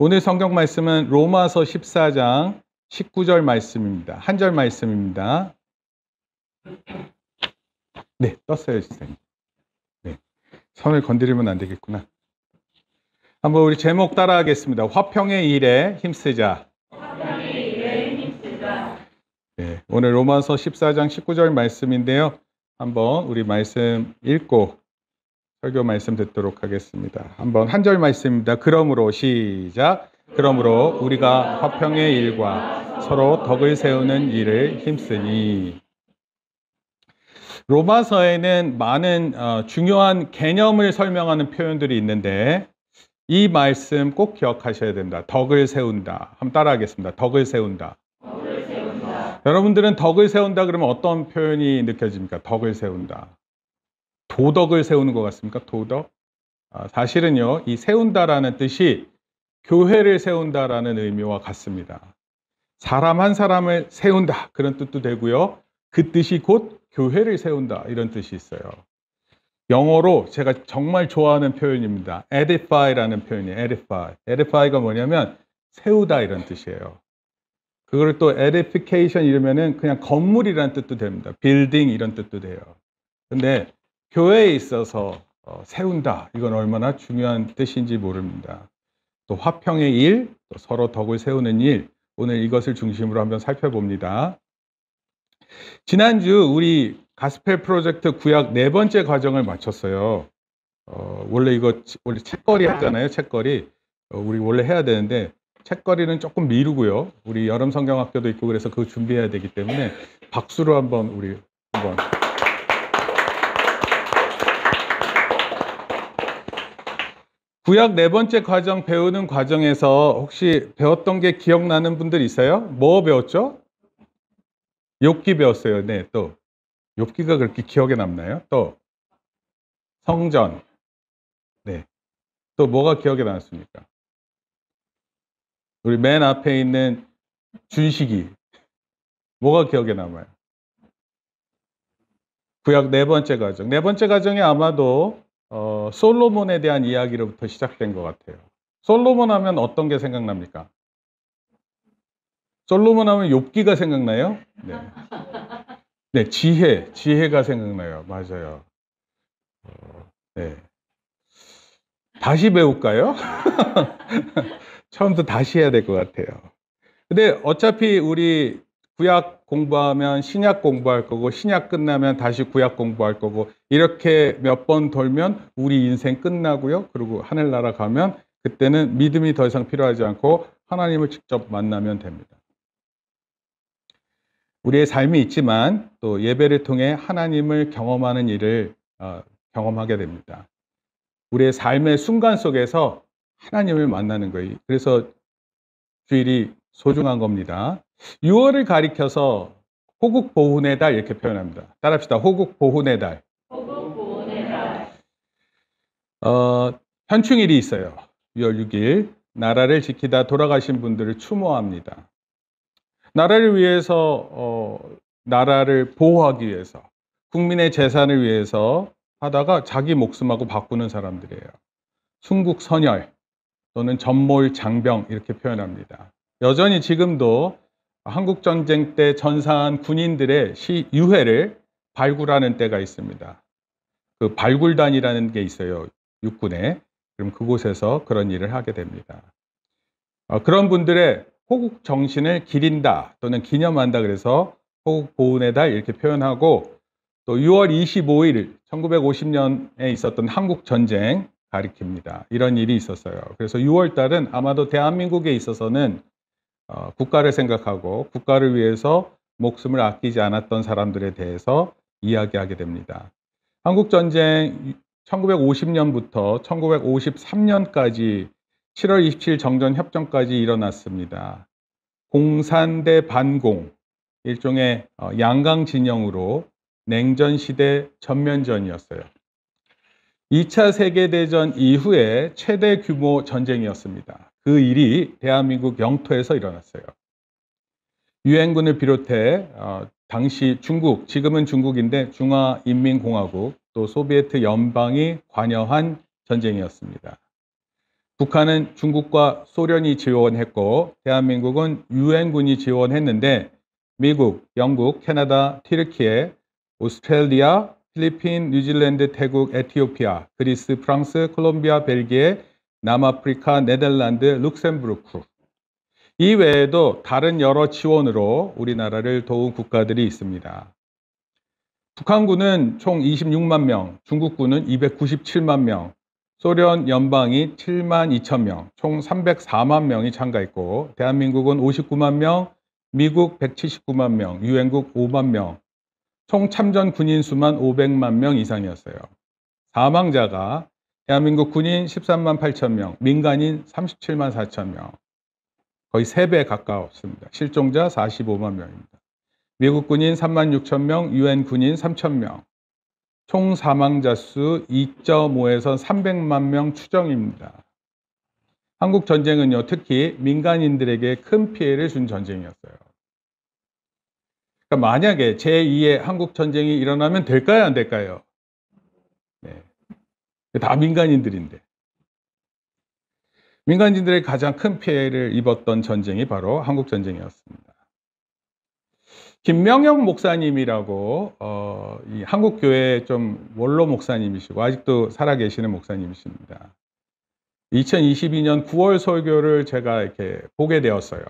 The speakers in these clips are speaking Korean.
오늘 성경 말씀은 로마서 14장 19절 말씀입니다. 한 절 말씀입니다. 네, 떴어요, 선생님. 네, 선을 건드리면 안 되겠구나. 한번 우리 제목 따라하겠습니다. 화평의 일에 힘쓰자. 화평의 일에 힘쓰자. 네, 오늘 로마서 14장 19절 말씀인데요. 한번 우리 말씀 읽고 설교 말씀 듣도록 하겠습니다. 한번 한 절 말씀입니다. 그러므로 시작. 그러므로 우리가 화평의 일과 서로 덕을 세우는 일을 힘쓰니. 로마서에는 많은 중요한 개념을 설명하는 표현들이 있는데 이 말씀 꼭 기억하셔야 됩니다. 덕을 세운다. 한번 따라하겠습니다. 덕을 세운다. 덕을 세운다. 여러분들은 덕을 세운다 그러면 어떤 표현이 느껴집니까? 덕을 세운다. 도덕을 세우는 것 같습니까? 도덕? 사실은요, 이 세운다라는 뜻이 교회를 세운다라는 의미와 같습니다. 사람 한 사람을 세운다 그런 뜻도 되고요. 그 뜻이 곧 교회를 세운다 이런 뜻이 있어요. 영어로 제가 정말 좋아하는 표현입니다. edify라는 표현이에요. edify가 뭐냐면 세우다 이런 뜻이에요. 그걸 또 edification 이러면은 그냥 건물이라는 뜻도 됩니다. building 이런 뜻도 돼요. 근데 교회에 있어서 세운다. 이건 얼마나 중요한 뜻인지 모릅니다. 또 화평의 일, 또 서로 덕을 세우는 일, 오늘 이것을 중심으로 한번 살펴봅니다. 지난주 우리 가스펠 프로젝트 구약 4번째 과정을 마쳤어요. 원래 책거리 하잖아요. 책거리. 우리 원래 해야 되는데 책거리는 조금 미루고요. 우리 여름 성경학교도 있고 그래서 그거 준비해야 되기 때문에 박수로 한번 구약 4번째 과정 배우는 과정에서 혹시 배웠던 게 기억나는 분들 있어요? 뭐 배웠죠? 욥기 배웠어요. 네, 또 욥기가 그렇게 기억에 남나요? 또 성전. 네. 또 뭐가 기억에 남습니까? 우리 맨 앞에 있는 준식이. 뭐가 기억에 남아요? 구약 4번째 과정. 4번째 과정이 아마도 솔로몬에 대한 이야기로부터 시작된 것 같아요. 솔로몬 하면 어떤 게 생각납니까? 솔로몬 하면 욥기가 생각나요? 네. 네, 지혜가 생각나요. 맞아요. 네. 다시 배울까요? 처음부터 다시 해야 될 것 같아요. 근데 어차피 우리 구약 공부하면 신약 공부할 거고 신약 끝나면 다시 구약 공부할 거고 이렇게 몇 번 돌면 우리 인생 끝나고요. 그리고 하늘나라 가면 그때는 믿음이 더 이상 필요하지 않고 하나님을 직접 만나면 됩니다. 우리의 삶이 있지만 또 예배를 통해 하나님을 경험하는 일을 경험하게 됩니다. 우리의 삶의 순간 속에서 하나님을 만나는 거예요. 그래서 주일이 소중한 겁니다. 6월을 가리켜서 호국보훈의 달 이렇게 표현합니다. 따라합시다. 호국보훈의 달. 호국보훈의 달. 현충일이 있어요. 6월 6일. 나라를 지키다 돌아가신 분들을 추모합니다. 나라를 위해서, 나라를 보호하기 위해서, 국민의 재산을 위해서 하다가 자기 목숨하고 바꾸는 사람들이에요. 순국선열 또는 전몰장병 이렇게 표현합니다. 여전히 지금도 한국전쟁 때 전사한 군인들의 유해를 발굴하는 때가 있습니다. 그 발굴단이라는 게 있어요. 육군에. 그럼 그곳에서 그런 일을 하게 됩니다. 그런 분들의 호국 정신을 기린다 또는 기념한다 그래서 호국보훈의 달 이렇게 표현하고 또 6월 25일 1950년에 있었던 한국전쟁 가리킵니다. 이런 일이 있었어요. 그래서 6월 달은 아마도 대한민국에 있어서는 국가를 생각하고 국가를 위해서 목숨을 아끼지 않았던 사람들에 대해서 이야기하게 됩니다. 한국전쟁 1950년부터 1953년까지 7월 27일 정전협정까지 일어났습니다. 공산 대 반공, 일종의 양강진영으로 냉전시대 전면전이었어요. 2차 세계대전 이후에 최대 규모 전쟁이었습니다. 그 일이 대한민국 영토에서 일어났어요. 유엔군을 비롯해 당시 중국, 지금은 중국인데 중화인민공화국 또 소비에트 연방이 관여한 전쟁이었습니다. 북한은 중국과 소련이 지원했고 대한민국은 유엔군이 지원했는데 미국, 영국, 캐나다, 튀르키예, 오스트레일리아, 필리핀, 뉴질랜드, 태국, 에티오피아, 그리스, 프랑스, 콜롬비아, 벨기에, 남아프리카, 네덜란드, 룩셈부르크. 이 외에도 다른 여러 지원으로 우리나라를 도운 국가들이 있습니다. 북한군은 총 26만 명, 중국군은 297만 명, 소련 연방이 7만 2천 명, 총 304만 명이 참가했고 대한민국은 59만 명, 미국 179만 명, 유엔국 5만 명, 총 참전 군인 수만 500만 명 이상이었어요. 사망자가 대한민국 군인 13만 8천 명, 민간인 37만 4천 명, 거의 3배 가까웠습니다. 실종자 45만 명입니다. 미국 군인 3만 6천 명, 유엔 군인 3천 명, 총 사망자 수 2.5에서 300만 명 추정입니다. 한국 전쟁은요, 특히 민간인들에게 큰 피해를 준 전쟁이었어요. 그러니까 만약에 제2의 한국 전쟁이 일어나면 될까요, 안 될까요? 네. 다 민간인들인데. 민간인들의 가장 큰 피해를 입었던 전쟁이 바로 한국 전쟁이었습니다. 김명영 목사님이라고 이 한국교회 좀 원로 목사님이시고 아직도 살아계시는 목사님이십니다. 2022년 9월 설교를 제가 이렇게 보게 되었어요.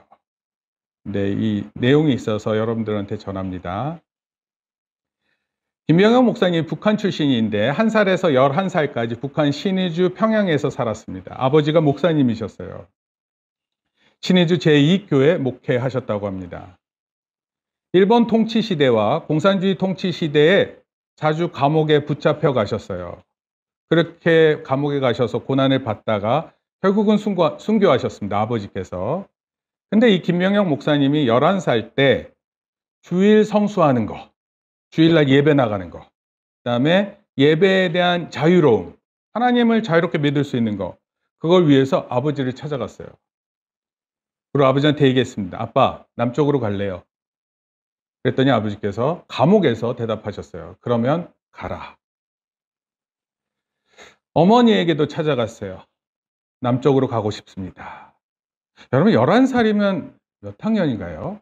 근데 이 내용이 있어서 여러분들한테 전합니다. 김명영 목사님 북한 출신인데 1살에서 11살까지 북한 신의주 평양에서 살았습니다. 아버지가 목사님이셨어요. 신의주 제2교회 목회하셨다고 합니다. 일본 통치 시대와 공산주의 통치 시대에 자주 감옥에 붙잡혀 가셨어요. 그렇게 감옥에 가셔서 고난을 받다가 결국은 순교하셨습니다. 아버지께서. 근데 이 김명영 목사님이 11살 때 주일 성수하는 거, 주일날 예배 나가는 거, 그다음에 예배에 대한 자유로움, 하나님을 자유롭게 믿을 수 있는 거, 그걸 위해서 아버지를 찾아갔어요. 그리고 아버지한테 얘기했습니다. 아빠, 남쪽으로 갈래요. 그랬더니 아버지께서 감옥에서 대답하셨어요. 그러면 가라. 어머니에게도 찾아갔어요. 남쪽으로 가고 싶습니다. 여러분 11살이면 몇 학년인가요?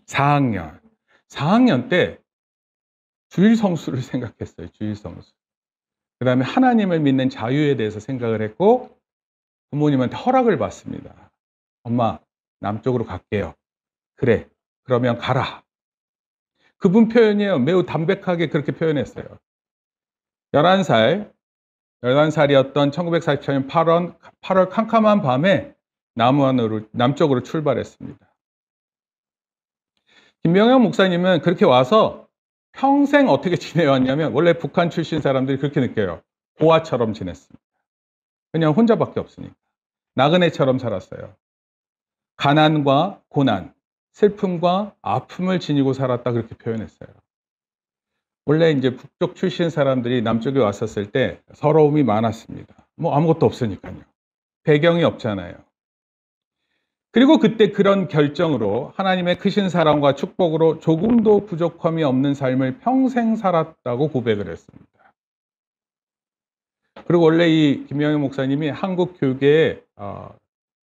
4학년. 4학년 때 주일 성수를 생각했어요. 주일 성수. 그 다음에 하나님을 믿는 자유에 대해서 생각을 했고 부모님한테 허락을 받습니다. 엄마, 남쪽으로 갈게요. 그래. 그러면 가라. 그분 표현이에요. 매우 담백하게 그렇게 표현했어요. 11살이었던 1944년 8월 캄캄한 밤에 남쪽으로 출발했습니다. 김명영 목사님은 그렇게 와서 평생 어떻게 지내왔냐면 원래 북한 출신 사람들이 그렇게 느껴요. 고아처럼 지냈습니다. 그냥 혼자밖에 없으니까. 나그네처럼 살았어요. 가난과 고난, 슬픔과 아픔을 지니고 살았다 그렇게 표현했어요. 원래 이제 북쪽 출신 사람들이 남쪽에 왔었을 때 서러움이 많았습니다. 뭐 아무것도 없으니까요. 배경이 없잖아요. 그리고 그때 그런 결정으로 하나님의 크신 사랑과 축복으로 조금도 부족함이 없는 삶을 평생 살았다고 고백을 했습니다. 그리고 원래 이 김명영 목사님이 한국 교계에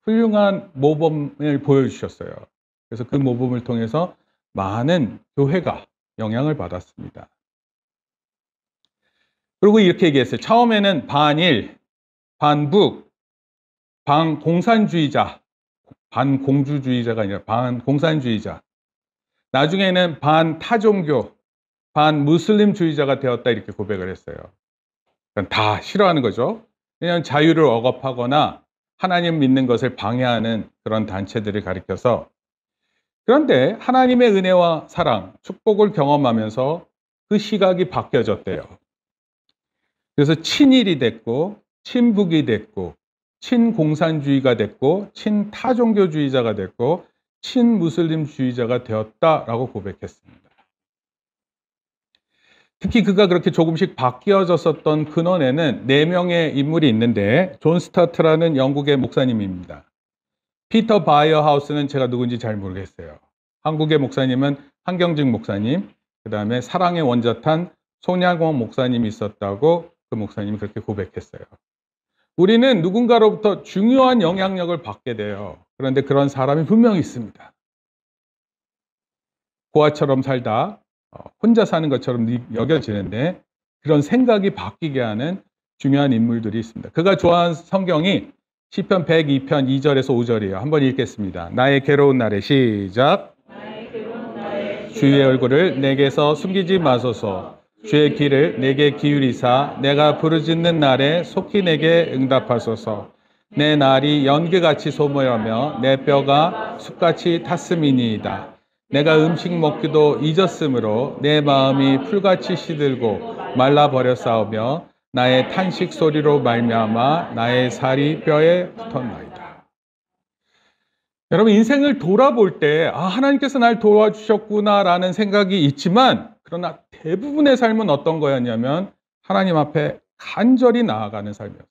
훌륭한 모범을 보여주셨어요. 그래서 그 모범을 통해서 많은 교회가 영향을 받았습니다. 그리고 이렇게 얘기했어요. 처음에는 반일, 반북, 반공산주의자, 반공주주의자가 아니라 반공산주의자. 나중에는 반타종교, 반무슬림주의자가 되었다 이렇게 고백을 했어요. 그러니까 다 싫어하는 거죠. 그냥 자유를 억압하거나 하나님 믿는 것을 방해하는 그런 단체들을 가리켜서 그런데 하나님의 은혜와 사랑, 축복을 경험하면서 그 시각이 바뀌어졌대요. 그래서 친일이 됐고 친북이 됐고 친공산주의가 됐고 친타종교주의자가 됐고 친무슬림주의자가 되었다라고 고백했습니다. 특히 그가 그렇게 조금씩 바뀌어졌었던 근원에는 4명의 인물이 있는데 존 스타트라는 영국의 목사님입니다. 피터 바이어 하우스는 제가 누군지 잘 모르겠어요. 한국의 목사님은 한경직 목사님, 그 다음에 사랑의 원자탄 손양원 목사님이 있었다고 그 목사님이 그렇게 고백했어요. 우리는 누군가로부터 중요한 영향력을 받게 돼요. 그런데 그런 사람이 분명히 있습니다. 고아처럼 살다 혼자 사는 것처럼 여겨지는데 그런 생각이 바뀌게 하는 중요한 인물들이 있습니다. 그가 좋아하는 성경이 시편 102편 2절에서 5절이에요. 한번 읽겠습니다. 나의 괴로운 날에 시작. 주의 얼굴을 내게서 숨기지 마소서. 주의 귀를 내게 기울이사 내가 부르짖는 날에 속히 내게 응답하소서. 내 날이 연기같이 소모하며 내 뼈가 숯같이 탔음이니이다. 내가 음식 먹기도 잊었으므로 내 마음이 풀같이 시들고 말라버렸사오며 나의 탄식 소리로 말미암아 나의 살이 뼈에 붙었나이다. 여러분, 인생을 돌아볼 때 하나님께서 날 도와주셨구나라는 생각이 있지만, 그러나 대부분의 삶은 어떤 거였냐면 하나님 앞에 간절히 나아가는 삶이었어요.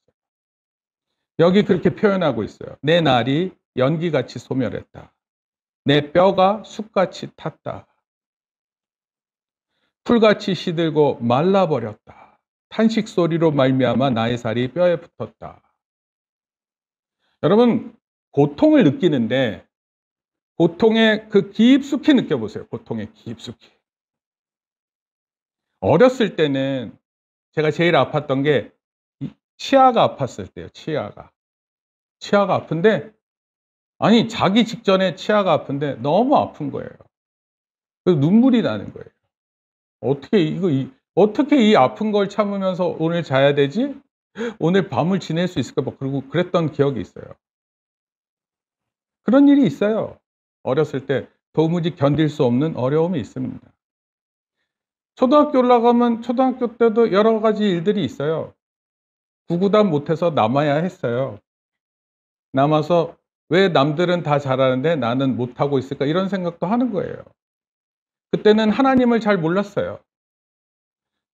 여기 그렇게 표현하고 있어요. 내 날이 연기같이 소멸했다. 내 뼈가 숯같이 탔다. 풀같이 시들고 말라버렸다. 탄식 소리로 말미암아 나의 살이 뼈에 붙었다. 여러분, 고통을 느끼는데 고통에 깊숙이 느껴보세요. 고통에 깊숙이. 어렸을 때는 제가 제일 아팠던 게 치아가 아팠을 때예요. 치아가 아픈데, 아니 자기 직전에 치아가 아픈데 너무 아픈 거예요. 그래서 눈물이 나는 거예요. 어떻게 이 아픈 걸 참으면서 오늘 자야 되지? 오늘 밤을 지낼 수 있을까? 그리고 그랬던 기억이 있어요. 그런 일이 있어요. 어렸을 때 도무지 견딜 수 없는 어려움이 있습니다. 초등학교 올라가면 초등학교 때도 여러 가지 일들이 있어요. 구구단 못해서 남아야 했어요. 남아서 왜 남들은 다 잘하는데 나는 못하고 있을까? 이런 생각도 하는 거예요. 그때는 하나님을 잘 몰랐어요.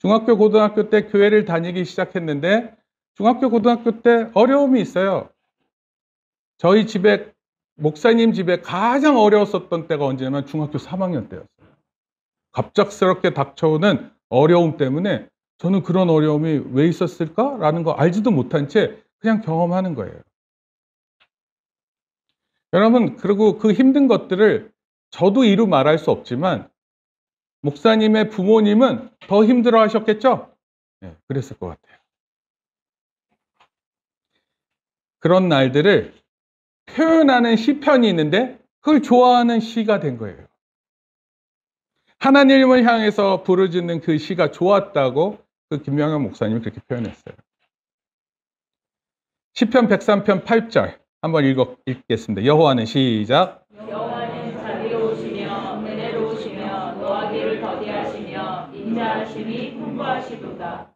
중학교, 고등학교 때 교회를 다니기 시작했는데 중학교, 고등학교 때 어려움이 있어요. 저희 집에, 목사님 집에 가장 어려웠었던 때가 언제냐면 중학교 3학년 때였어요. 갑작스럽게 닥쳐오는 어려움 때문에 저는 그런 어려움이 왜 있었을까라는 거 알지도 못한 채 그냥 경험하는 거예요. 여러분, 그리고 그 힘든 것들을 저도 이루 말할 수 없지만 목사님의 부모님은 더 힘들어 하셨겠죠? 네, 그랬을 것 같아요. 그런 날들을 표현하는 시편이 있는데 그걸 좋아하는 시가 된 거예요. 하나님을 향해서 부르짖는 그 시가 좋았다고 그 김명현 목사님이 그렇게 표현했어요. 시편 103편 8절 한번 읽겠습니다. 여호와는 시작. 여호와는 자비로우시며 은혜로우시며 노하기를 더디하시며 인자하심이 풍부하시도다.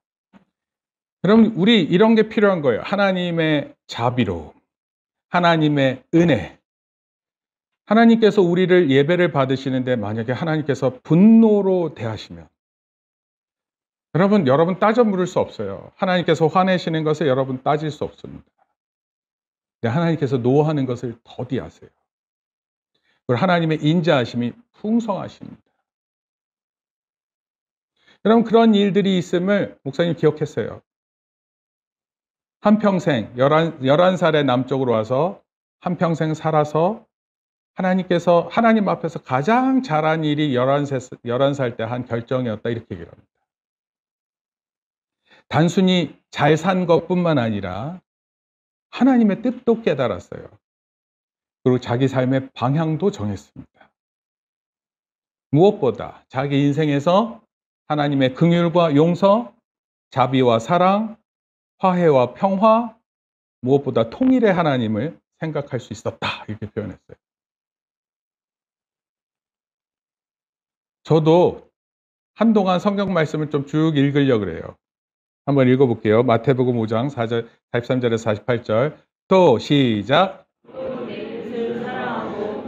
그럼 우리 이런 게 필요한 거예요. 하나님의 자비로움, 하나님의 은혜. 하나님께서 우리를 예배를 받으시는데 만약에 하나님께서 분노로 대하시면 여러분 따져 물을 수 없어요. 하나님께서 화내시는 것을 여러분 따질 수 없습니다. 근데 하나님께서 노하는 것을 더디하세요. 그리고 하나님의 인자하심이 풍성하십니다. 여러분, 그런 일들이 있음을 목사님 기억했어요. 한평생 11살에 남쪽으로 와서 한평생 살아서 하나님께서 하나님 앞에서 가장 잘한 일이 11살 때 한 결정이었다, 이렇게 얘기를 합니다. 단순히 잘 산 것뿐만 아니라 하나님의 뜻도 깨달았어요. 그리고 자기 삶의 방향도 정했습니다. 무엇보다 자기 인생에서 하나님의 긍휼과 용서, 자비와 사랑, 화해와 평화, 무엇보다 통일의 하나님을 생각할 수 있었다, 이렇게 표현했어요. 저도 한동안 성경 말씀을 좀 쭉 읽으려고 그래요. 한번 읽어볼게요. 마태복음 5장 43절에서 48절. 또 시작.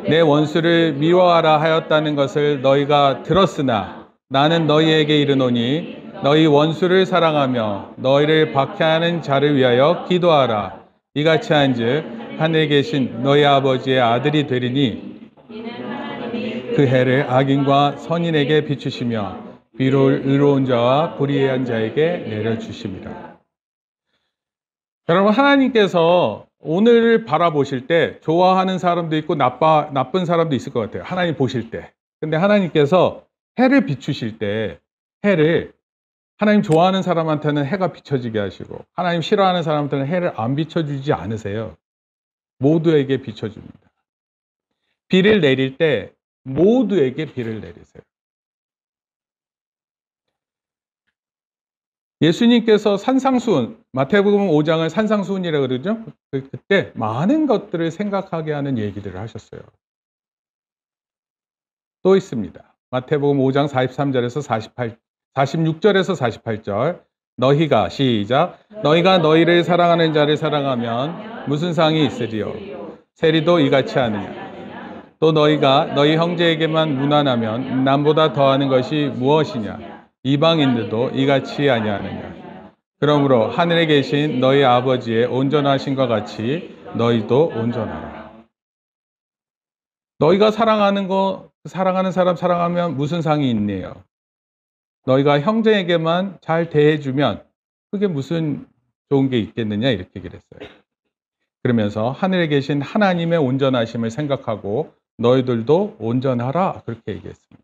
내 원수를 미워하라 하였다는 것을 너희가 들었으나 나는 너희에게 이르노니 너희 원수를 사랑하며 너희를 박해하는 자를 위하여 기도하라. 이같이 한즉 하늘에 계신 너희 아버지의 아들이 되리니 그 해를 악인과 선인에게 비추시며 비를 의로운 자와 불의한 자에게 내려주십니다. 여러분, 하나님께서 오늘을 바라보실 때 좋아하는 사람도 있고 나쁜 사람도 있을 것 같아요. 하나님 보실 때. 근데 하나님께서 해를 비추실 때 해를 하나님 좋아하는 사람한테는 해가 비춰지게 하시고 하나님 싫어하는 사람한테는 해를 안 비춰주지 않으세요. 모두에게 비춰줍니다. 비를 내릴 때 모두에게 비를 내리세요. 예수님께서 산상수훈, 마태복음 5장을 산상수훈이라고 그러죠. 그때 많은 것들을 생각하게 하는 얘기들을 하셨어요. 또 있습니다. 마태복음 5장 43절에서 46절에서 48절. 너희가 시작. 너희가 너희를 사랑하는 자를 사랑하면 무슨 상이 있으리요? 세리도 이같이 하느냐? 또 너희가 너희 형제에게만 무난하면 남보다 더하는 것이 무엇이냐? 이방인들도 이같이 아니하느냐? 그러므로 하늘에 계신 너희 아버지의 온전하심과 같이 너희도 온전하라. 너희가 사랑하는 사람 사랑하면 무슨 상이 있네요? 너희가 형제에게만 잘 대해주면 그게 무슨 좋은 게 있겠느냐? 이렇게 얘기를 했어요. 그러면서 하늘에 계신 하나님의 온전하심을 생각하고 너희들도 온전하라. 그렇게 얘기했습니다.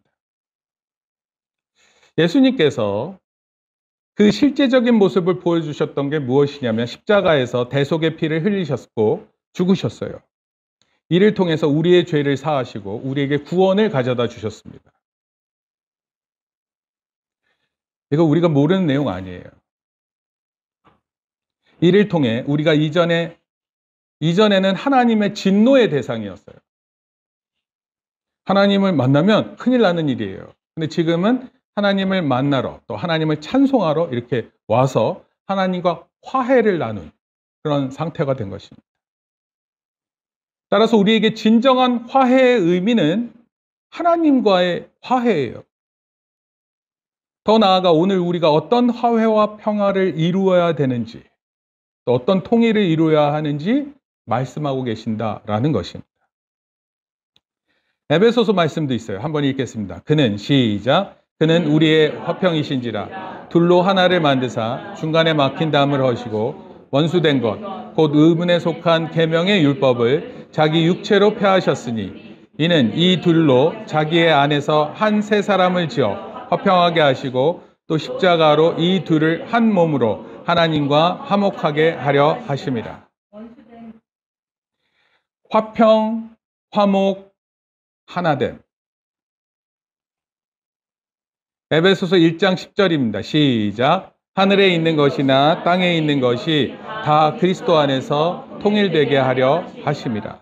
예수님께서 그 실제적인 모습을 보여주셨던 게 무엇이냐면 십자가에서 대속의 피를 흘리셨고 죽으셨어요. 이를 통해서 우리의 죄를 사하시고 우리에게 구원을 가져다 주셨습니다. 이거 우리가 모르는 내용 아니에요. 이를 통해 우리가 이전에는 하나님의 진노의 대상이었어요. 하나님을 만나면 큰일 나는 일이에요. 근데 지금은 하나님을 만나러 또 하나님을 찬송하러 이렇게 와서 하나님과 화해를 나눈 그런 상태가 된 것입니다. 따라서 우리에게 진정한 화해의 의미는 하나님과의 화해예요. 더 나아가 오늘 우리가 어떤 화해와 평화를 이루어야 되는지 또 어떤 통일을 이루어야 하는지 말씀하고 계신다라는 것입니다. 에베소서 말씀도 있어요. 한번 읽겠습니다. 그는 시작. 그는 우리의 화평이신지라 둘로 하나를 만드사 중간에 막힌 담을 허시고 원수된 것 곧 의문에 속한 계명의 율법을 자기 육체로 폐하셨으니 이는 이 둘로 자기의 안에서 한 새 사람을 지어 화평하게 하시고 또 십자가로 이 둘을 한 몸으로 하나님과 화목하게 하려 하심이라. 화평, 화목, 하나됨. 에베소서 1장 10절입니다. 시작. 하늘에 있는 것이나 땅에 있는 것이 다 그리스도 안에서 통일되게 하려 하심이라.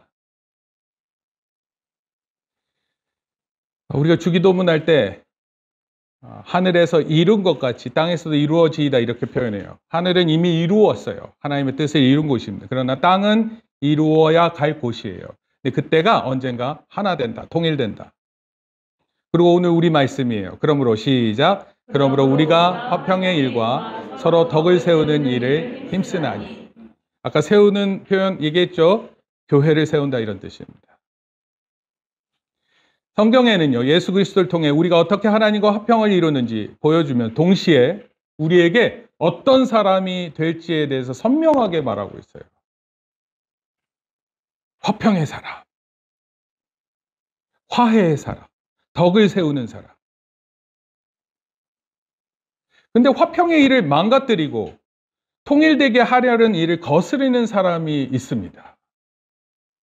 우리가 주기도문 할 때 하늘에서 이룬 것 같이 땅에서도 이루어지이다 이렇게 표현해요. 하늘은 이미 이루었어요. 하나님의 뜻을 이룬 곳입니다. 그러나 땅은 이루어야 갈 곳이에요. 근데 그때가 언젠가 하나 된다, 통일된다. 그리고 오늘 우리 말씀이에요. 그러므로 시작. 그러므로 우리가 화평의 일과 서로 덕을 세우는 일을 힘쓰나니. 아까 세우는 표현 얘기했죠. 교회를 세운다 이런 뜻입니다. 성경에는요, 예수 그리스도를 통해 우리가 어떻게 하나님과 화평을 이루는지 보여주면 동시에 우리에게 어떤 사람이 될지에 대해서 선명하게 말하고 있어요. 화평의 사람, 화해의 사람, 덕을 세우는 사람. 근데 화평의 일을 망가뜨리고 통일되게 하려는 일을 거스르는 사람이 있습니다.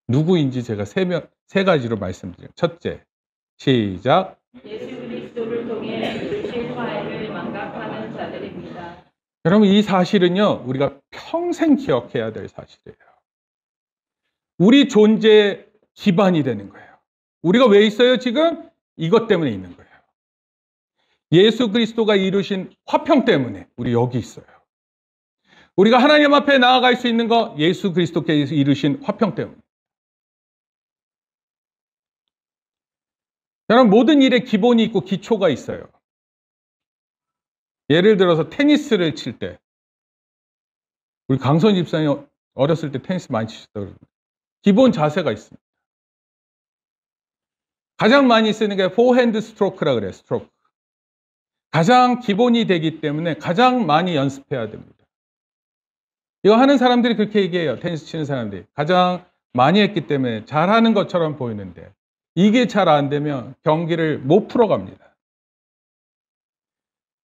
누구인지 제가 세 가지로 말씀드려요. 첫째, 시작. 예수 그리스도를 통해 이루실 화해를 망각하는 자들입니다. 여러분, 이 사실은요, 우리가 평생 기억해야 될 사실이에요. 우리 존재의 기반이 되는 거예요. 우리가 왜 있어요, 지금? 이것 때문에 있는 거예요. 예수 그리스도가 이루신 화평 때문에 우리 여기 있어요. 우리가 하나님 앞에 나아갈 수 있는 거 예수 그리스도께서 이루신 화평 때문에. 여러분, 모든 일에 기본이 있고 기초가 있어요. 예를 들어서 테니스를 칠 때 우리 강선 집사님 어렸을 때 테니스 많이 치셨다고 그러는데 기본 자세가 있습니다. 가장 많이 쓰는 게 포핸드 스트로크라 그래요. 스트로크. 가장 기본이 되기 때문에 가장 많이 연습해야 됩니다. 이거 하는 사람들이 그렇게 얘기해요. 테니스 치는 사람들이. 가장 많이 했기 때문에 잘하는 것처럼 보이는데 이게 잘 안 되면 경기를 못 풀어갑니다.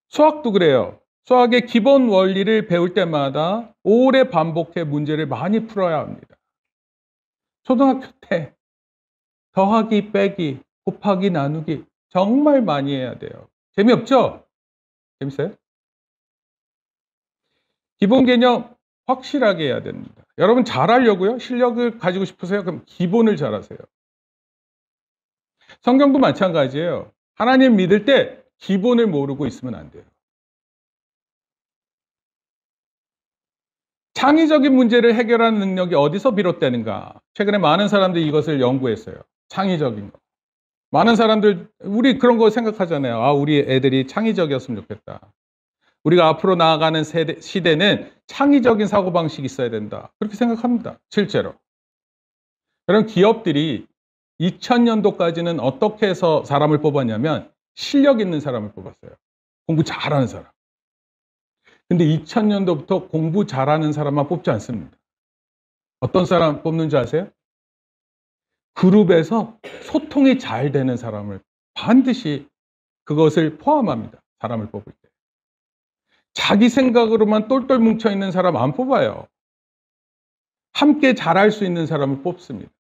수학도 그래요. 수학의 기본 원리를 배울 때마다 오래 반복해 문제를 많이 풀어야 합니다. 초등학교 때 더하기, 빼기, 곱하기, 나누기 정말 많이 해야 돼요. 재미없죠? 재밌어요? 기본 개념 확실하게 해야 됩니다. 여러분 잘하려고요? 실력을 가지고 싶으세요? 그럼 기본을 잘하세요. 성경도 마찬가지예요. 하나님 믿을 때 기본을 모르고 있으면 안 돼요. 창의적인 문제를 해결하는 능력이 어디서 비롯되는가? 최근에 많은 사람들이 이것을 연구했어요. 창의적인 거. 많은 사람들, 우리 그런 거 생각하잖아요. 아, 우리 애들이 창의적이었으면 좋겠다. 우리가 앞으로 나아가는 시대는 창의적인 사고방식이 있어야 된다. 그렇게 생각합니다. 실제로. 그럼 기업들이 2000년도까지는 어떻게 해서 사람을 뽑았냐면 실력 있는 사람을 뽑았어요. 공부 잘하는 사람. 근데 2000년도부터 공부 잘하는 사람만 뽑지 않습니다. 어떤 사람 뽑는지 아세요? 그룹에서 소통이 잘 되는 사람을 반드시 그것을 포함합니다. 사람을 뽑을 때. 자기 생각으로만 똘똘 뭉쳐있는 사람 안 뽑아요. 함께 잘할 수 있는 사람을 뽑습니다.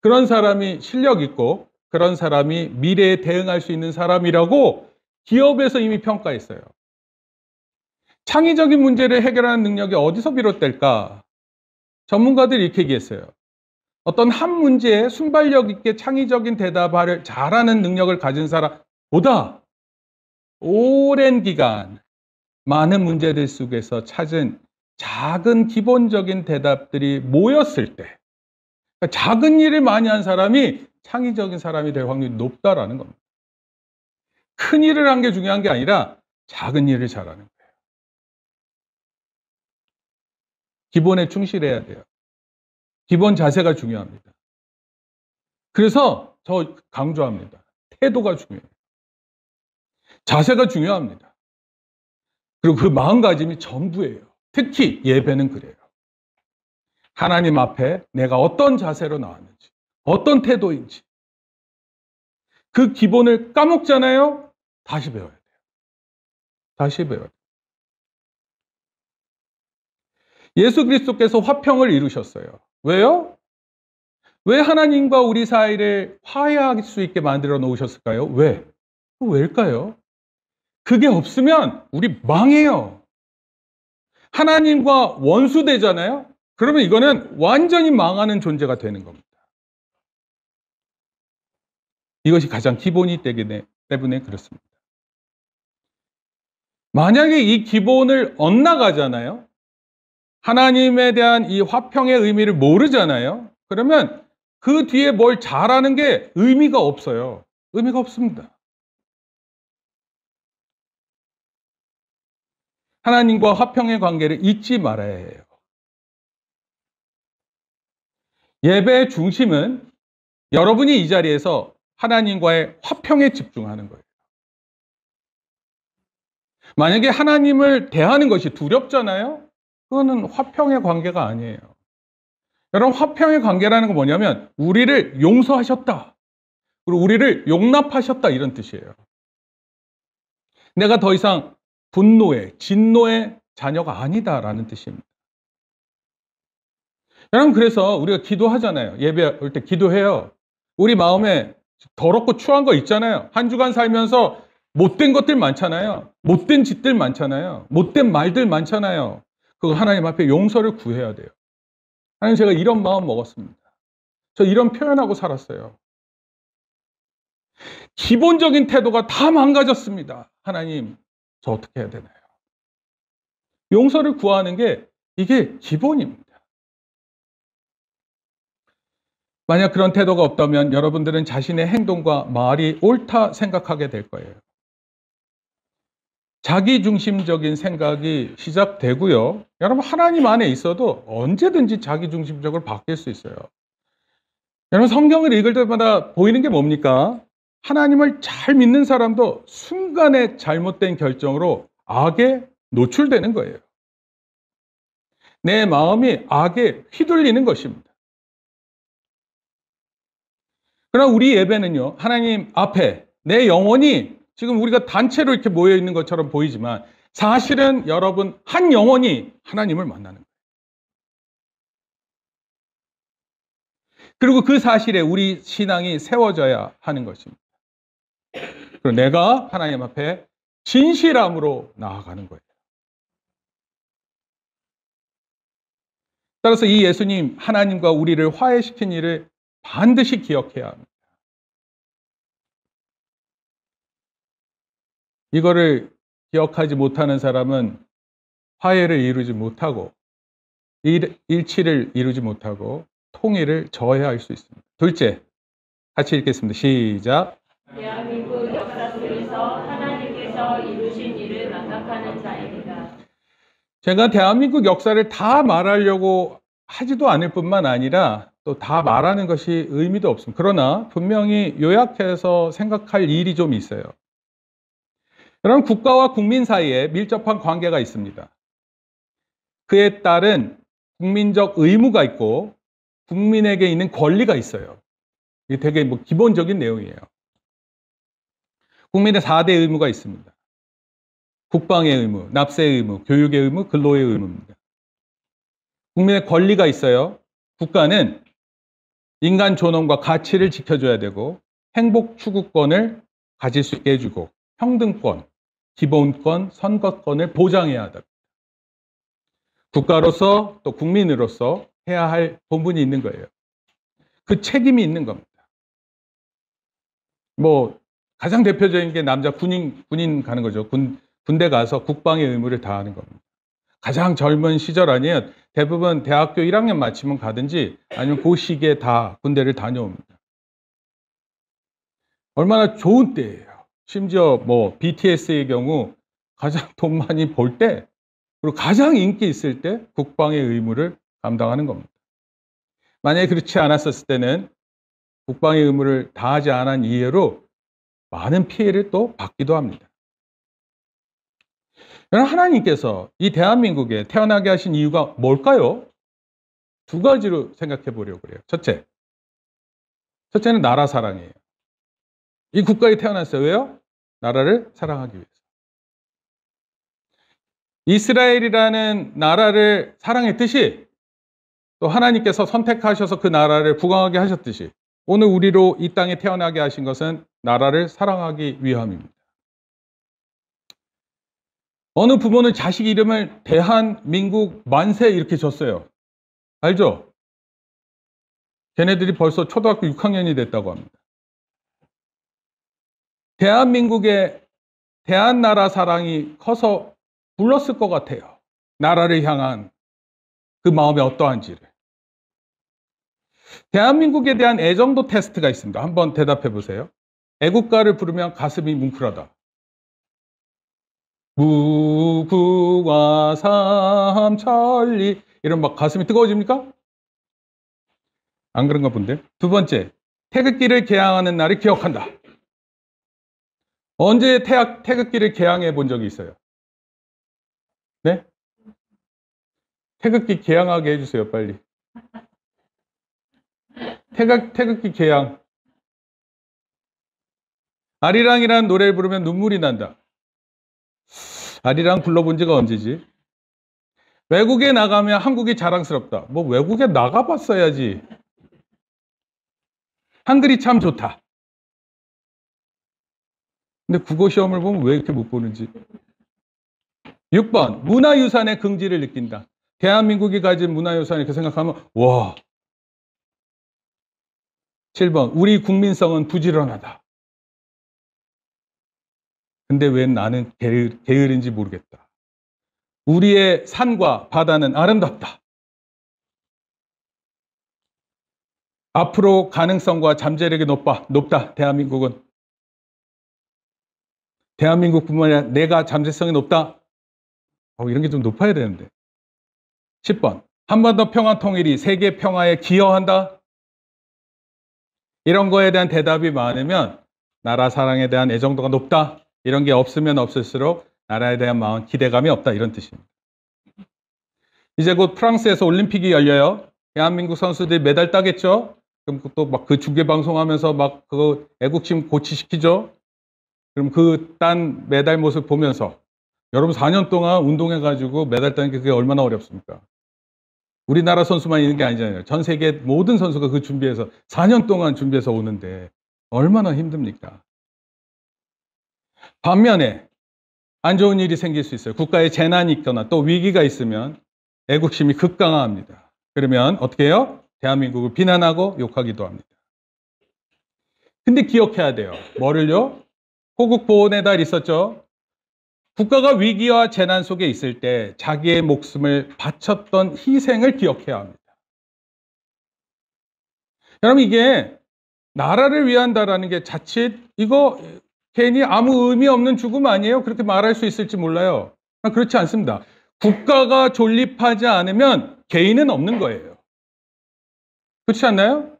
그런 사람이 실력 있고 그런 사람이 미래에 대응할 수 있는 사람이라고 기업에서 이미 평가했어요. 창의적인 문제를 해결하는 능력이 어디서 비롯될까? 전문가들이 이렇게 얘기했어요. 어떤 한 문제에 순발력 있게 창의적인 대답을 잘하는 능력을 가진 사람보다 오랜 기간 많은 문제들 속에서 찾은 작은 기본적인 대답들이 모였을 때 그러니까 작은 일을 많이 한 사람이 창의적인 사람이 될 확률이 높다라는 겁니다. 큰 일을 한 게 중요한 게 아니라 작은 일을 잘하는 거예요. 기본에 충실해야 돼요. 기본 자세가 중요합니다. 그래서 저 강조합니다. 태도가 중요해요. 자세가 중요합니다. 그리고 그 마음가짐이 전부예요. 특히 예배는 그래요. 하나님 앞에 내가 어떤 자세로 나왔는지, 어떤 태도인지 그 기본을 까먹잖아요. 다시 배워야 돼요. 다시 배워야 돼요. 예수 그리스도께서 화평을 이루셨어요. 왜요? 왜 하나님과 우리 사이를 화해할 수 있게 만들어 놓으셨을까요? 왜? 왜일까요? 그게 없으면 우리 망해요. 하나님과 원수되잖아요? 그러면 이거는 완전히 망하는 존재가 되는 겁니다. 이것이 가장 기본이 되기 때문에 그렇습니다. 만약에 이 기본을 엇나가잖아요? 하나님에 대한 이 화평의 의미를 모르잖아요? 그러면 그 뒤에 뭘 잘하는 게 의미가 없어요. 의미가 없습니다. 하나님과 화평의 관계를 잊지 말아야 해요. 예배의 중심은 여러분이 이 자리에서 하나님과의 화평에 집중하는 거예요. 만약에 하나님을 대하는 것이 두렵잖아요? 그거는 화평의 관계가 아니에요. 여러분, 화평의 관계라는 건 뭐냐면 우리를 용서하셨다. 그리고 우리를 용납하셨다 이런 뜻이에요. 내가 더 이상 분노의, 진노의 자녀가 아니다라는 뜻입니다. 여러분, 그래서 우리가 기도하잖아요. 예배할 때 기도해요. 우리 마음에 더럽고 추한 거 있잖아요. 한 주간 살면서 못된 것들 많잖아요. 못된 짓들 많잖아요. 못된 말들 많잖아요. 그거 하나님 앞에 용서를 구해야 돼요. 하나님, 제가 이런 마음 먹었습니다. 저 이런 표현하고 살았어요. 기본적인 태도가 다 망가졌습니다. 하나님, 저 어떻게 해야 되나요? 용서를 구하는 게 이게 기본입니다. 만약 그런 태도가 없다면 여러분들은 자신의 행동과 말이 옳다 생각하게 될 거예요. 자기중심적인 생각이 시작되고요. 여러분, 하나님 안에 있어도 언제든지 자기중심적으로 바뀔 수 있어요. 여러분, 성경을 읽을 때마다 보이는 게 뭡니까? 하나님을 잘 믿는 사람도 순간에 잘못된 결정으로 악에 노출되는 거예요. 내 마음이 악에 휘둘리는 것입니다. 그러나 우리 예배는요, 하나님 앞에 내 영혼이 지금 우리가 단체로 이렇게 모여 있는 것처럼 보이지만 사실은 여러분 한 영혼이 하나님을 만나는 거예요. 그리고 그 사실에 우리 신앙이 세워져야 하는 것입니다. 그리고 내가 하나님 앞에 진실함으로 나아가는 거예요. 따라서 이 예수님, 하나님과 우리를 화해시킨 일을 반드시 기억해야 합니다. 이거를 기억하지 못하는 사람은 화해를 이루지 못하고 일치를 이루지 못하고 통일을 저해할 수 있습니다. 둘째, 같이 읽겠습니다. 시작. 대한민국 역사 속에서 하나님께서 이루신 일을 망각하는 자입니다. 제가 대한민국 역사를 다 말하려고 하지도 않을 뿐만 아니라 또 다 말하는 것이 의미도 없습니다. 그러나 분명히 요약해서 생각할 일이 좀 있어요. 여러분, 국가와 국민 사이에 밀접한 관계가 있습니다. 그에 따른 국민적 의무가 있고 국민에게 있는 권리가 있어요. 이게 되게 기본적인 내용이에요. 국민의 4대 의무가 있습니다. 국방의 의무, 납세의 의무, 교육의 의무, 근로의 의무입니다. 국민의 권리가 있어요. 국가는 인간 존엄과 가치를 지켜줘야 되고 행복 추구권을 가질 수 있게 해주고 평등권, 기본권, 선거권을 보장해야 합니다. 국가로서 또 국민으로서 해야 할 본분이 있는 거예요. 그 책임이 있는 겁니다. 가장 대표적인 게 남자 군인 가는 거죠. 군대 가서 국방의 의무를 다하는 겁니다. 가장 젊은 시절 아니에요. 대부분 대학교 1학년 마치면 가든지 아니면 그 시기에 다 군대를 다녀옵니다. 얼마나 좋은 때예요. 심지어 BTS의 경우 가장 돈 많이 벌 때, 그리고 가장 인기 있을 때 국방의 의무를 감당하는 겁니다. 만약에 그렇지 않았었을 때는 국방의 의무를 다하지 않은 이유로 많은 피해를 또 받기도 합니다. 여러분, 하나님께서 이 대한민국에 태어나게 하신 이유가 뭘까요? 두 가지로 생각해 보려고 그래요. 첫째는 나라 사랑이에요. 이 국가에 태어났어요. 왜요? 나라를 사랑하기 위해서. 이스라엘이라는 나라를 사랑했듯이 또 하나님께서 선택하셔서 그 나라를 부강하게 하셨듯이 오늘 우리로 이 땅에 태어나게 하신 것은 나라를 사랑하기 위함입니다. 어느 부모는 자식 이름을 대한민국 만세 이렇게 줬어요. 알죠? 걔네들이 벌써 초등학교 6학년이 됐다고 합니다. 대한민국의 대한나라 사랑이 커서 불렀을 것 같아요. 나라를 향한 그 마음이 어떠한지를. 대한민국에 대한 애정도 테스트가 있습니다. 한번 대답해 보세요. 애국가를 부르면 가슴이 뭉클하다. 무궁화 삼천리 이런 가슴이 뜨거워집니까? 안 그런가 본데. 두 번째, 태극기를 개항하는 날을 기억한다. 언제 태극기를 개항해 본 적이 있어요? 네? 태극기 개항하게 해주세요, 빨리. 태극기 개항. 아리랑이라는 노래를 부르면 눈물이 난다. 아리랑 불러본 지가 언제지? 외국에 나가면 한국이 자랑스럽다. 외국에 나가봤어야지. 한글이 참 좋다. 근데 국어 시험을 보면 왜 이렇게 못 보는지. 6번, 문화유산의 긍지를 느낀다. 대한민국이 가진 문화유산 이렇게 생각하면 와. 7번, 우리 국민성은 부지런하다. 근데 왜 나는 게으른지 모르겠다. 우리의 산과 바다는 아름답다. 앞으로 가능성과 잠재력이 높다. 대한민국은. 대한민국뿐만 아니라 내가 잠재성이 높다. 이런 게 좀 높아야 되는데. 10번, 한반도 평화 통일이 세계 평화에 기여한다. 이런 거에 대한 대답이 많으면 나라 사랑에 대한 애정도가 높다. 이런 게 없으면 없을수록 나라에 대한 마음 기대감이 없다. 이런 뜻입니다. 이제 곧 프랑스에서 올림픽이 열려요. 대한민국 선수들이 메달 따겠죠? 그럼 또 막 그 중계 방송하면서 막 그거 애국심 고취시키죠? 그럼 그 딴 메달 모습 보면서 여러분 4년 동안 운동해가지고 메달 따는 게 그게 얼마나 어렵습니까? 우리나라 선수만 있는 게 아니잖아요. 전 세계 모든 선수가 그 준비해서 4년 동안 준비해서 오는데 얼마나 힘듭니까? 반면에 안 좋은 일이 생길 수 있어요. 국가에 재난이 있거나 또 위기가 있으면 애국심이 극강합니다. 그러면 어떻게 해요? 대한민국을 비난하고 욕하기도 합니다. 근데 기억해야 돼요. 뭐를요? 호국보훈의 달 있었죠? 국가가 위기와 재난 속에 있을 때 자기의 목숨을 바쳤던 희생을 기억해야 합니다. 여러분, 이게 나라를 위한다라는 게 자칫 이거 괜히 아무 의미 없는 죽음 아니에요? 그렇게 말할 수 있을지 몰라요. 그렇지 않습니다. 국가가 존립하지 않으면 개인은 없는 거예요. 그렇지 않나요?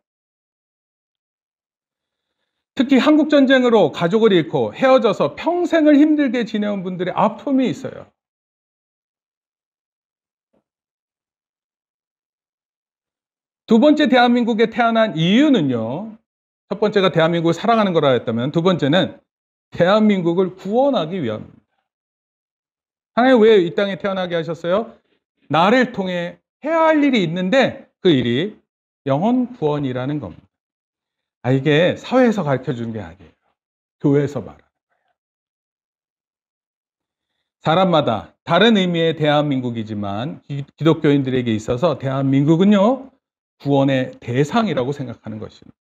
특히 한국전쟁으로 가족을 잃고 헤어져서 평생을 힘들게 지내온 분들의 아픔이 있어요. 두 번째 대한민국에 태어난 이유는요. 첫 번째가 대한민국을 사랑하는 거라 했다면 두 번째는 대한민국을 구원하기 위함입니다. 하나님 왜 이 땅에 태어나게 하셨어요? 나를 통해 해야 할 일이 있는데 그 일이 영혼 구원이라는 겁니다. 이게 사회에서 가르쳐주는 게 아니에요. 교회에서 말하는 거예요. 사람마다 다른 의미의 대한민국이지만 기독교인들에게 있어서 대한민국은요. 구원의 대상이라고 생각하는 것입니다.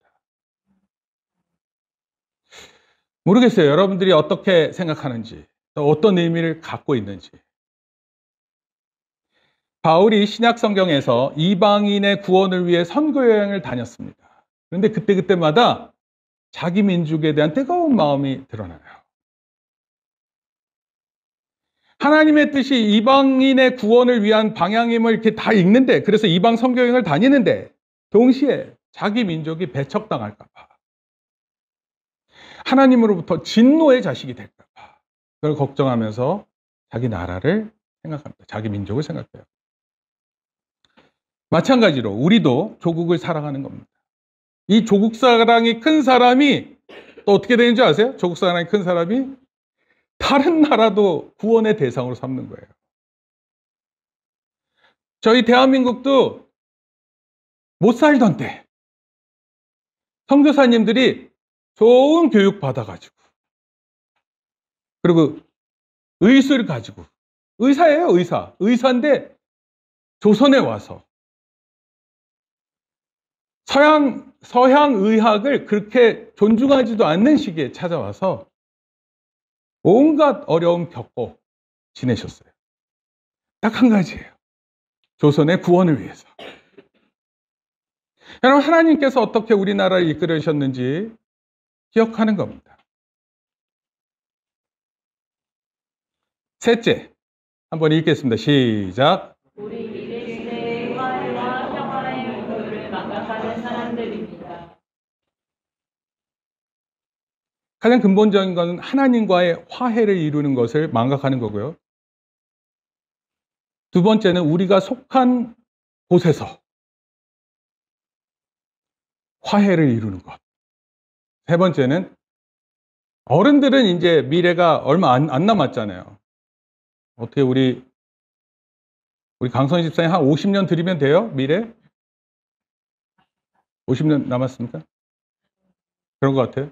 모르겠어요. 여러분들이 어떻게 생각하는지, 또 어떤 의미를 갖고 있는지. 바울이 신약 성경에서 이방인의 구원을 위해 선교 여행을 다녔습니다. 그런데 그때마다 자기 민족에 대한 뜨거운 마음이 드러나요. 하나님의 뜻이 이방인의 구원을 위한 방향임을 이렇게 다 읽는데, 그래서 이방 선교 여행을 다니는데 동시에 자기 민족이 배척당할까 봐, 하나님으로부터 진노의 자식이 될까 봐 그걸 걱정하면서 자기 나라를 생각합니다. 자기 민족을 생각해요. 마찬가지로 우리도 조국을 사랑하는 겁니다. 이 조국 사랑이 큰 사람이 또 어떻게 되는지 아세요? 조국 사랑이 큰 사람이 다른 나라도 구원의 대상으로 삼는 거예요. 저희 대한민국도 못 살던 때 선교사님들이 좋은 교육 받아가지고 그리고 의술을 가지고 의사예요. 의사인데 조선에 와서 서양 의학을 그렇게 존중하지도 않는 시기에 찾아와서 온갖 어려움 겪고 지내셨어요. 딱 한 가지예요. 조선의 구원을 위해서. 여러분, 하나님께서 어떻게 우리나라를 이끌으셨는지 기억하는 겁니다. 셋째, 한번 읽겠습니다. 시작. 우리 미래 시대의 화해와 평화의 목표를 망각하는 사람들입니다. 가장 근본적인 것은 하나님과의 화해를 이루는 것을 망각하는 거고요. 두 번째는 우리가 속한 곳에서 화해를 이루는 것. 세 번째는 어른들은 이제 미래가 얼마 안 남았잖아요. 어떻게 우리 강선희 집사님 한 50년 드리면 돼요? 미래? 50년 남았습니까? 그런 것 같아요.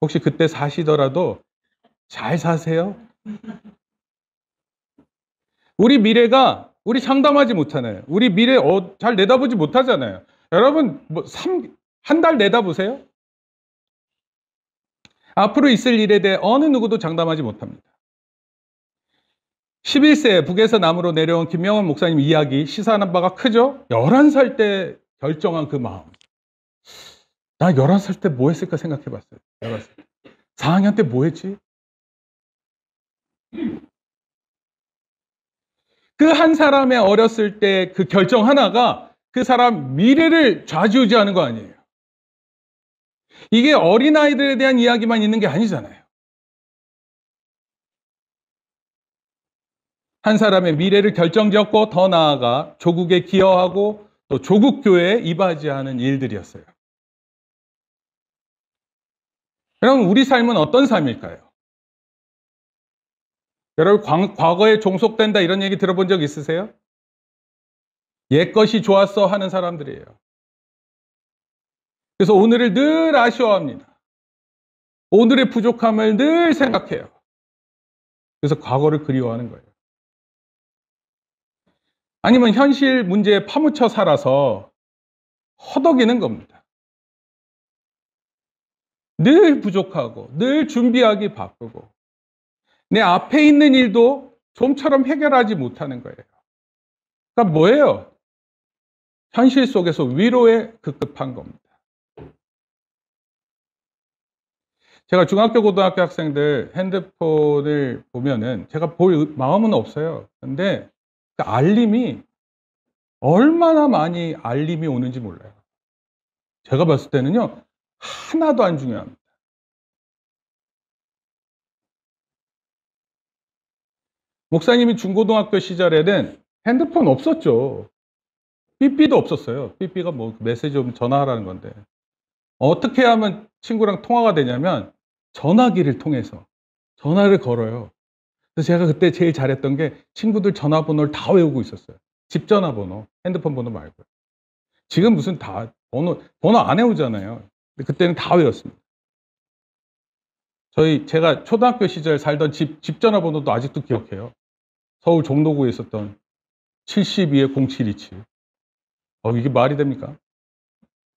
혹시 그때 사시더라도 잘 사세요? 우리 미래가 우리 장담하지 못하잖아요. 우리 미래 잘 내다보지 못하잖아요. 여러분 한 달 내다보세요. 앞으로 있을 일에 대해 어느 누구도 장담하지 못합니다. 11세 북에서 남으로 내려온 김명원 목사님 이야기 시사하는 바가 크죠? 11살 때 결정한 그 마음. 나 11살 때 뭐 했을까 생각해 봤어요. 11살 때. 4학년 때 뭐 했지? 그 한 사람의 어렸을 때 그 결정 하나가 그 사람 미래를 좌지우지하는 거 아니에요. 이게 어린아이들에 대한 이야기만 있는 게 아니잖아요. 한 사람의 미래를 결정짓고 더 나아가 조국에 기여하고 또 조국 교회에 이바지하는 일들이었어요. 그럼 우리 삶은 어떤 삶일까요? 여러분 과거에 종속된다 이런 얘기 들어본 적 있으세요? 옛것이 좋았어 하는 사람들이에요. 그래서 오늘을 늘 아쉬워합니다. 오늘의 부족함을 늘 생각해요. 그래서 과거를 그리워하는 거예요. 아니면 현실 문제에 파묻혀 살아서 허덕이는 겁니다. 늘 부족하고 늘 준비하기 바쁘고 내 앞에 있는 일도 좀처럼 해결하지 못하는 거예요. 그러니까 뭐예요? 현실 속에서 위로에 급급한 겁니다. 제가 중학교, 고등학교 학생들 핸드폰을 보면은 제가 볼 마음은 없어요. 근데 그 알림이 얼마나 많이 알림이 오는지 몰라요. 제가 봤을 때는요, 하나도 안 중요합니다. 목사님이 중고등학교 시절에는 핸드폰 없었죠. 삐삐도 없었어요. 삐삐가 뭐 메시지 좀 전화하라는 건데. 어떻게 하면 친구랑 통화가 되냐면 전화기를 통해서 전화를 걸어요. 그래서 제가 그때 제일 잘했던 게 친구들 전화번호를 다 외우고 있었어요. 집 전화번호, 핸드폰 번호 말고요. 지금 무슨 다 번호 안 외우잖아요. 근데 그때는 다 외웠습니다. 제가 초등학교 시절 살던 집 전화번호도 아직도 기억해요. 서울 종로구에 있었던 72에 0727. 이게 말이 됩니까?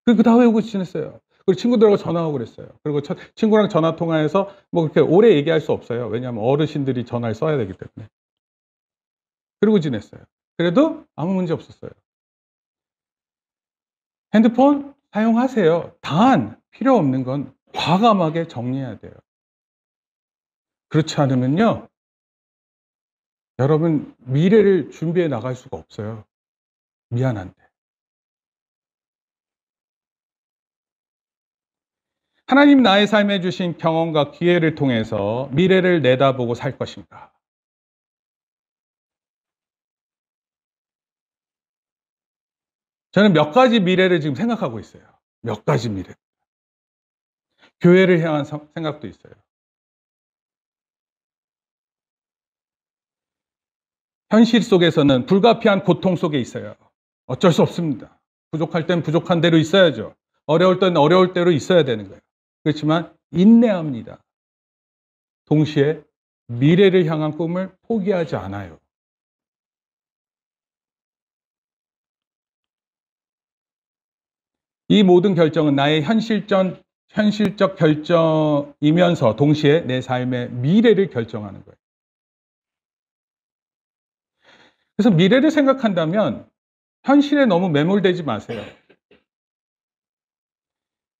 그거 다 외우고 지냈어요. 그리고 친구들하고 전화하고 그랬어요. 그리고 친구랑 전화 통화해서 뭐 그렇게 오래 얘기할 수 없어요. 왜냐하면 어르신들이 전화를 써야 되기 때문에. 그러고 지냈어요. 그래도 아무 문제 없었어요. 핸드폰 사용하세요. 단 필요 없는 건 과감하게 정리해야 돼요. 그렇지 않으면요, 여러분 미래를 준비해 나갈 수가 없어요. 미안한데. 하나님 나의 삶에 주신 경험과 기회를 통해서 미래를 내다보고 살 것인가? 저는 몇 가지 미래를 지금 생각하고 있어요. 몇 가지 미래. 교회를 향한 생각도 있어요. 현실 속에서는 불가피한 고통 속에 있어요. 어쩔 수 없습니다. 부족할 땐 부족한 대로 있어야죠. 어려울 땐 어려울 대로 있어야 되는 거예요. 그렇지만 인내합니다. 동시에 미래를 향한 꿈을 포기하지 않아요. 이 모든 결정은 나의 현실적 결정이면서 동시에 내 삶의 미래를 결정하는 거예요. 그래서 미래를 생각한다면 현실에 너무 매몰되지 마세요.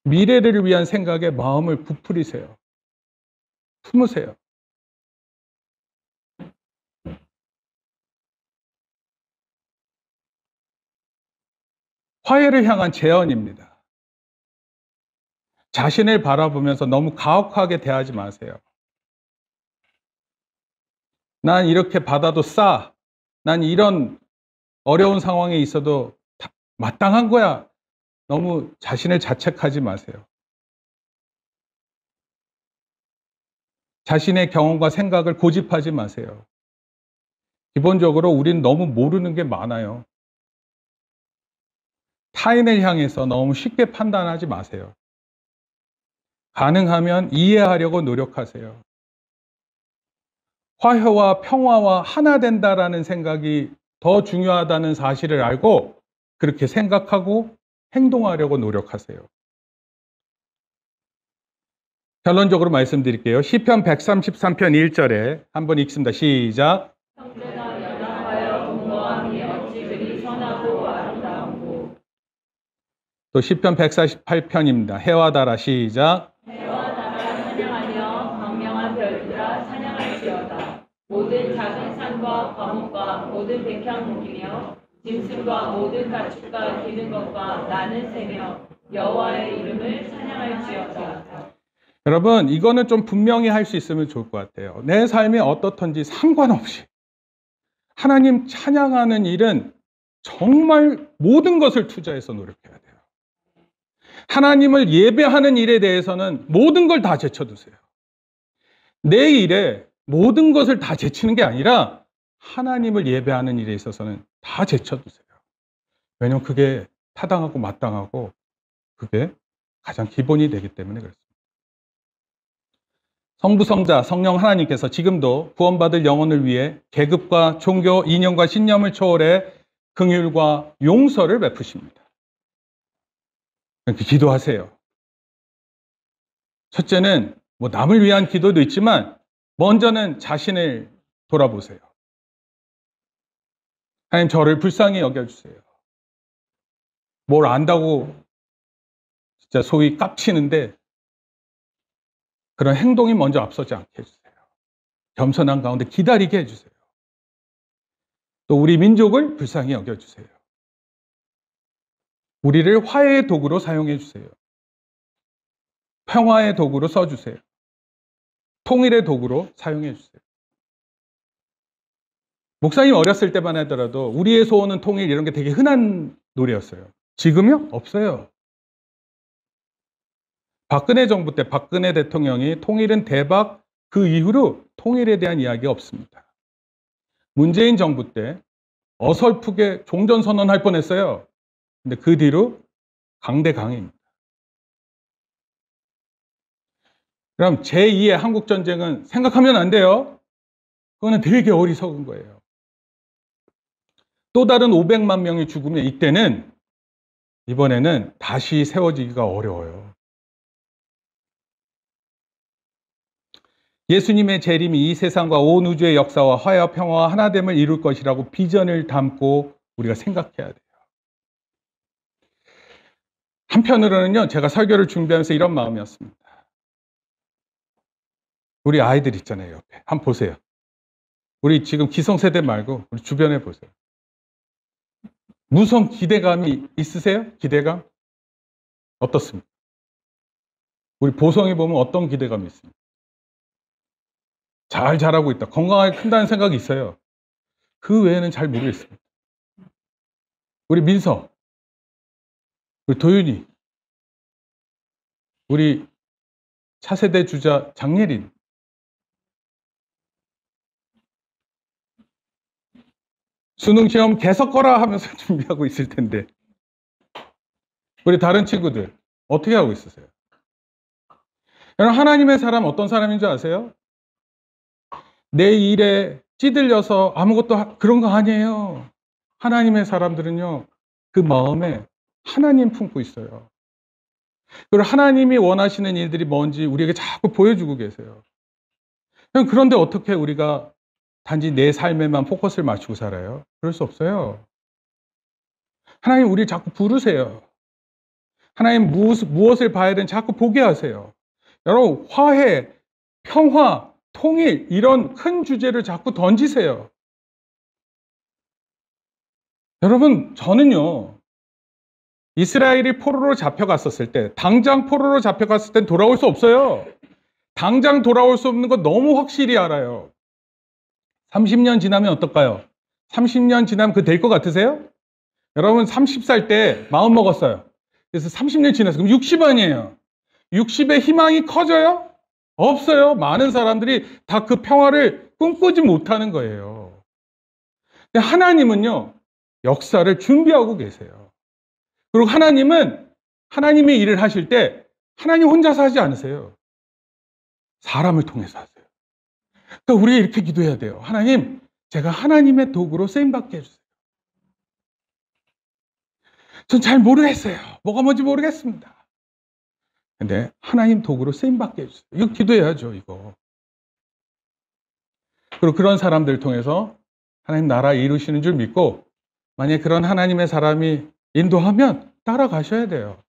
미래를 위한 생각에 마음을 부풀리세요. 품으세요. 화해를 향한 제언입니다. 자신을 바라보면서 너무 가혹하게 대하지 마세요. 난 이렇게 받아도 싸. 난 이런 어려운 상황에 있어도 마땅한 거야. 너무 자신을 자책하지 마세요. 자신의 경험과 생각을 고집하지 마세요. 기본적으로 우린 너무 모르는 게 많아요. 타인을 향해서 너무 쉽게 판단하지 마세요. 가능하면 이해하려고 노력하세요. 화해와 평화와 하나 된다라는 생각이 더 중요하다는 사실을 알고 그렇게 생각하고 행동하려고 노력하세요. 결론적으로 말씀드릴게요. 시편 133편 1절에 한번 읽습니다. 시작. 형제가 연합하여 공로함이 어찌 그리 선하고 아름다운고. 또 시편 148편입니다. 해와 달아 시작. 해와 달아 찬양하며 광명한 별들아 찬양할지어다. 모든 작은 산과 과목과 모든 백향 목이며 짐승과 모든 가축과 기는 것과 나는 새며 여호와의 이름을 찬양할지어다. 여러분, 이거는 좀 분명히 할 수 있으면 좋을 것 같아요. 내 삶이 어떻든지 상관없이 하나님 찬양하는 일은 정말 모든 것을 투자해서 노력해야 돼요. 하나님을 예배하는 일에 대해서는 모든 걸 다 제쳐두세요. 내 일에 모든 것을 다 제치는 게 아니라 하나님을 예배하는 일에 있어서는 다 제쳐두세요. 왜냐하면 그게 타당하고 마땅하고 그게 가장 기본이 되기 때문에 그렇습니다. 성부, 성자, 성령 하나님께서 지금도 구원받을 영혼을 위해 계급과 종교, 이념과 신념을 초월해 긍휼과 용서를 베푸십니다. 그렇게 기도하세요. 첫째는 남을 위한 기도도 있지만 먼저는 자신을 돌아보세요. 하나님, 저를 불쌍히 여겨주세요. 뭘 안다고 진짜 소위 깝치는데 그런 행동이 먼저 앞서지 않게 해주세요. 겸손한 가운데 기다리게 해주세요. 또 우리 민족을 불쌍히 여겨주세요. 우리를 화해의 도구로 사용해 주세요. 평화의 도구로 써주세요. 통일의 도구로 사용해 주세요. 목사님 어렸을 때만 하더라도 우리의 소원은 통일 이런 게 되게 흔한 노래였어요. 지금요? 없어요. 박근혜 정부 때 박근혜 대통령이 통일은 대박, 그 이후로 통일에 대한 이야기가 없습니다. 문재인 정부 때 어설프게 종전선언할 뻔했어요. 근데 그 뒤로 강대강입니다. 그럼 제2의 한국전쟁은 생각하면 안 돼요. 그거는 되게 어리석은 거예요. 또 다른 500만 명이 죽으면 이번에는 다시 세워지기가 어려워요. 예수님의 재림이 이 세상과 온 우주의 역사와 화해와 평화와 하나됨을 이룰 것이라고 비전을 담고 우리가 생각해야 돼요. 한편으로는요, 제가 설교를 준비하면서 이런 마음이었습니다. 우리 아이들 있잖아요, 옆에. 한번 보세요. 우리 지금 기성세대 말고 우리 주변에 보세요. 무슨 기대감이 있으세요? 기대감? 어떻습니까? 우리 보성이 보면 어떤 기대감이 있습니까? 잘 자라고 있다. 건강하게 큰다는 생각이 있어요. 그 외에는 잘 모르겠습니다. 우리 민서, 우리 도윤이, 우리 차세대 주자 장예린, 수능시험 계속 거라 하면서 준비하고 있을 텐데 우리 다른 친구들 어떻게 하고 있으세요? 여러분, 하나님의 사람 어떤 사람인 줄 아세요? 내 일에 찌들려서 아무것도 그런 거 아니에요. 하나님의 사람들은요, 그 마음에 하나님 품고 있어요. 그리고 하나님이 원하시는 일들이 뭔지 우리에게 자꾸 보여주고 계세요. 그런데 어떻게 우리가 단지 내 삶에만 포커스를 맞추고 살아요? 그럴 수 없어요. 하나님 우리를 자꾸 부르세요. 하나님 무엇을 봐야 되는지 자꾸 보게 하세요. 여러분, 화해, 평화, 통일 이런 큰 주제를 자꾸 던지세요. 여러분, 저는요, 이스라엘이 포로로 잡혀갔었을 때, 당장 포로로 잡혀갔을 땐 돌아올 수 없어요. 당장 돌아올 수 없는 거 너무 확실히 알아요. 30년 지나면 어떨까요? 30년 지나면 그 될 것 같으세요? 여러분, 30살 때 마음 먹었어요. 그래서 30년 지나서 그럼 60 아니에요. 60의 희망이 커져요? 없어요. 많은 사람들이 다 그 평화를 꿈꾸지 못하는 거예요. 근데 하나님은요, 역사를 준비하고 계세요. 그리고 하나님은 하나님의 일을 하실 때 하나님 혼자서 하지 않으세요. 사람을 통해서 하세요. 그러니까 우리가 이렇게 기도해야 돼요. 하나님, 제가 하나님의 도구로 쓰임받게 해주세요. 전 잘 모르겠어요. 뭐가 뭔지 모르겠습니다. 근데 하나님 도구로 쓰임받게 해주세요. 이거 기도해야죠, 이거. 그리고 그런 사람들을 통해서 하나님 나라 이루시는 줄 믿고, 만약에 그런 하나님의 사람이 인도하면 따라가셔야 돼요.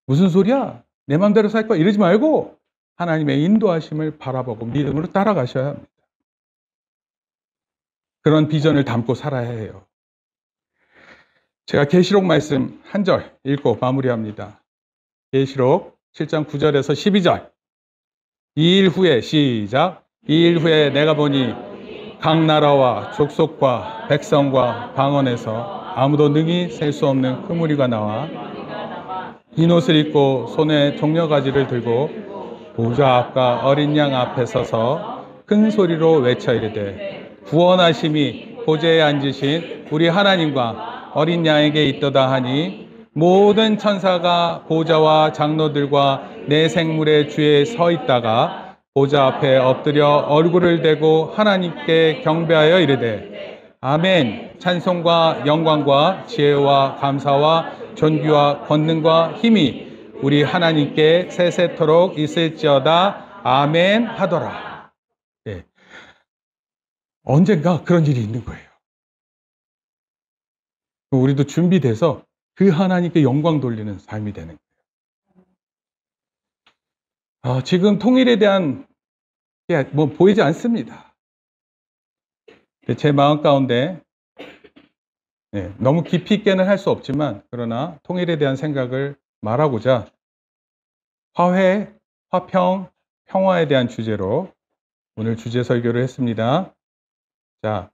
무슨 소리야? 내 마음대로 살 거야. 이러지 말고 하나님의 인도하심을 바라보고 믿음으로 따라가셔야 합니다. 그런 비전을 담고 살아야 해요. 제가 계시록 말씀 한 절 읽고 마무리합니다. 계시록 7장 9절에서 12절. 2일 후에 시작. 2일 후에 내가 보니 각 나라와 족속과 백성과 방언에서 아무도 능히 셀 수 없는 큰 무리가 나와 흰 옷을 입고 손에 종려가지를 들고 보좌 앞과 어린 양 앞에 서서 큰 소리로 외쳐 이르되 구원하심이 보좌에 앉으신 우리 하나님과 어린 양에게 있도다 하니 모든 천사가 보좌와 장로들과 내 생물의 주에 서 있다가 보좌 앞에 엎드려 얼굴을 대고 하나님께 경배하여 이르되 아멘. 찬송과 영광과 지혜와 감사와 존귀와 권능과 힘이 우리 하나님께 세세토록 있을지어다. 아멘 하더라. 예. 언젠가 그런 일이 있는 거예요. 우리도 준비돼서 그 하나님께 영광 돌리는 삶이 되는 거예요. 지금 통일에 대한 게 뭐 보이지 않습니다. 제 마음 가운데 너무 깊이 있게는 할 수 없지만 그러나 통일에 대한 생각을 말하고자 화해, 화평, 평화에 대한 주제로 오늘 주제 설교를 했습니다. 자,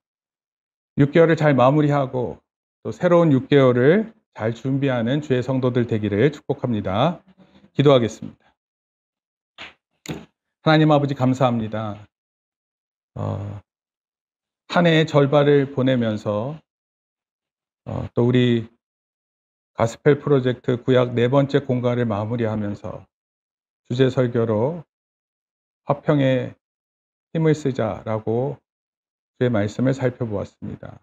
6개월을 잘 마무리하고 또 새로운 6개월을 잘 준비하는 주의 성도들 되기를 축복합니다. 기도하겠습니다. 하나님 아버지 감사합니다. 한 해의 절반을 보내면서 또 우리 가스펠 프로젝트 구약 4번째 공간을 마무리하면서 주제 설교로 화평에 힘을 쓰자라고 주의 말씀을 살펴보았습니다.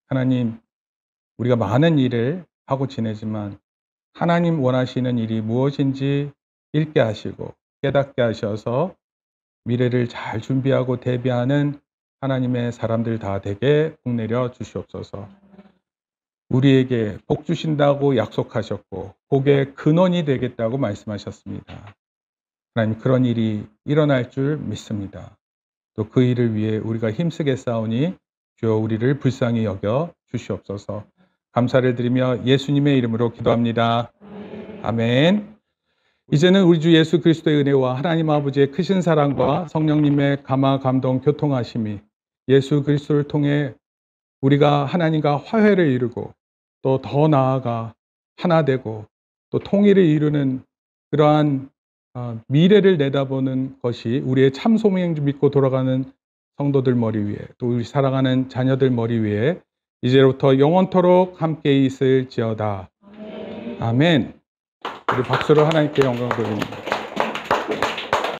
하나님, 우리가 많은 일을 하고 지내지만 하나님 원하시는 일이 무엇인지 읽게 하시고 깨닫게 하셔서 미래를 잘 준비하고 대비하는 하나님의 사람들 다 되게 복내려 주시옵소서. 우리에게 복 주신다고 약속하셨고 복의 근원이 되겠다고 말씀하셨습니다. 하나님, 그런 일이 일어날 줄 믿습니다. 또 그 일을 위해 우리가 힘쓰게 싸우니 주여 우리를 불쌍히 여겨 주시옵소서. 감사를 드리며 예수님의 이름으로 기도합니다. 아멘. 이제는 우리 주 예수 그리스도의 은혜와 하나님 아버지의 크신 사랑과 성령님의 감화 감동 교통하심이 예수 그리스도를 통해 우리가 하나님과 화해를 이루고 또 더 나아가 하나 되고 또 통일을 이루는 그러한 미래를 내다보는 것이 우리의 참 소명인 줄 믿고 돌아가는 성도들 머리 위에 또 우리 사랑하는 자녀들 머리 위에 이제부터 영원토록 함께 있을지어다. 아멘. 우리 박수로 하나님께 영광 돌립니다.